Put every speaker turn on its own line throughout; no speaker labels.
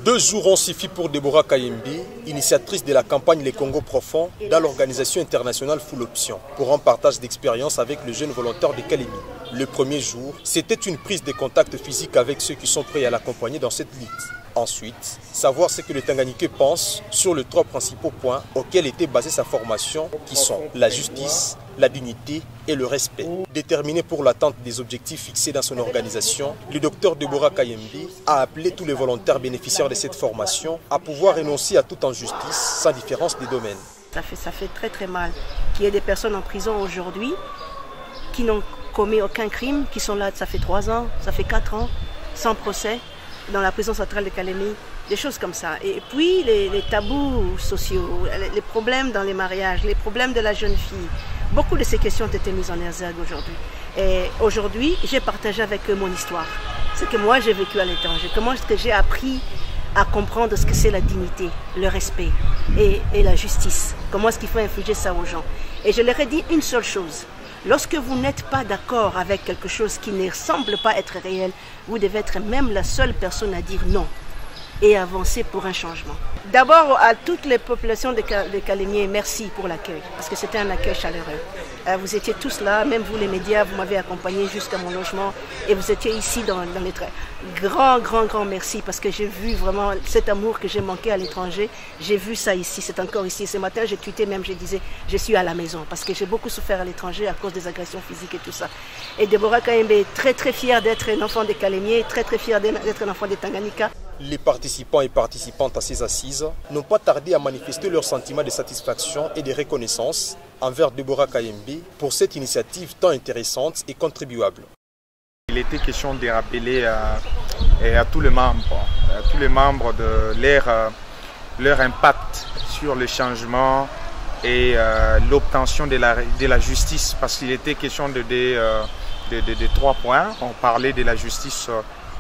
2 jours ont suffi pour Deborah Kayembe, initiatrice de la campagne Les Congo Profonds dans l'organisation internationale Full Option, pour un partage d'expérience avec le jeune volontaire de Kalemi. Le premier jour, c'était une prise de contact physique avec ceux qui sont prêts à l'accompagner dans cette lutte. Ensuite, savoir ce que le Tanganyikais pense sur les 3 principaux points auxquels était basée sa formation, qui sont la justice, la dignité et le respect. Déterminé pour l'atteinte des objectifs fixés dans son organisation, le docteur Deborah Kayembe a appelé tous les volontaires bénéficiaires de cette formation à pouvoir énoncer à toute injustice sans différence des domaines.
Ça fait très très mal qu'il y ait des personnes en prison aujourd'hui qui n'ont commis aucun crime, qui sont là, ça fait 3 ans, ça fait 4 ans, sans procès, dans la prison centrale de Kalemi, des choses comme ça. Et puis les tabous sociaux, les problèmes dans les mariages, les problèmes de la jeune fille, beaucoup de ces questions ont été mises en exergue aujourd'hui. Et aujourd'hui, j'ai partagé avec eux mon histoire, ce que moi j'ai vécu à l'étranger, comment est-ce que j'ai appris à comprendre ce que c'est la dignité, le respect et la justice, comment est-ce qu'il faut infliger ça aux gens. Et je leur ai dit une seule chose: lorsque vous n'êtes pas d'accord avec quelque chose qui ne semble pas être réel, vous devez être même la seule personne à dire non et avancer pour un changement. D'abord, à toutes les populations de Kalemi, merci pour l'accueil, parce que c'était un accueil chaleureux. Vous étiez tous là, même vous les médias, vous m'avez accompagné jusqu'à mon logement et vous étiez ici dans les trains. Grand merci, parce que j'ai vu vraiment cet amour que j'ai manqué à l'étranger. J'ai vu ça ici, c'est encore ici. Ce matin, j'ai tweeté même, je disais, je suis à la maison, parce que j'ai beaucoup souffert à l'étranger à cause des agressions physiques et tout ça. Et Deborah Kayembe est très fière d'être un enfant de Kalemi, très fière d'être un enfant de Tanganyika.
Les participants et participantes à ces assises n'ont pas tardé à manifester leur sentiment de satisfaction et de reconnaissance envers Deborah Kayembe pour cette initiative tant intéressante et contribuable.
Il était question de rappeler à tous les membres de leur impact sur le changement et l'obtention de la justice, parce qu'il était question de 3 points. On parlait de la justice,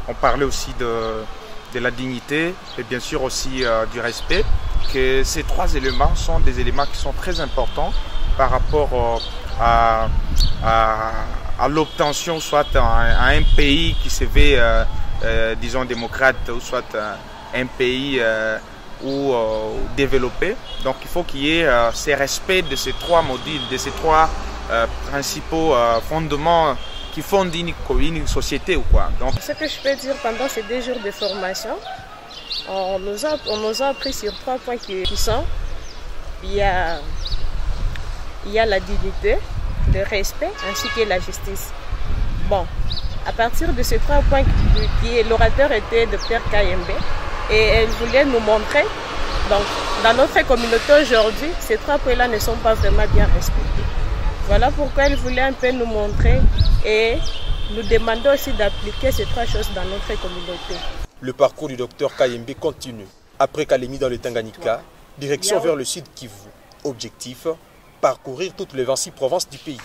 on parlait aussi de la dignité et bien sûr aussi du respect, que ces 3 éléments sont des éléments qui sont très importants par rapport à l'obtention soit à un pays qui se veut disons démocrate, ou soit un pays développé. Donc il faut qu'il y ait ce respect de ces 3 modules, de ces 3 principaux fondements qui fondent une société ou quoi. Donc,
ce que je peux dire pendant ces 2 jours de formation, on nous a appris sur 3 points qui sont: il y a la dignité, le respect ainsi que la justice. Bon, à partir de ces 3 points, l'orateur était Dr Kayembe et elle voulait nous montrer, donc dans notre communauté aujourd'hui, ces 3 points-là ne sont pas vraiment bien respectés. Voilà pourquoi elle voulait un peu nous montrer et nous demander aussi d'appliquer ces 3 choses dans notre communauté.
Le parcours du docteur Kayembe continue. Après Kalemi dans le Tanganyika, direction vers le sud Kivu. Objectif: parcourir toutes les 26 provinces du pays.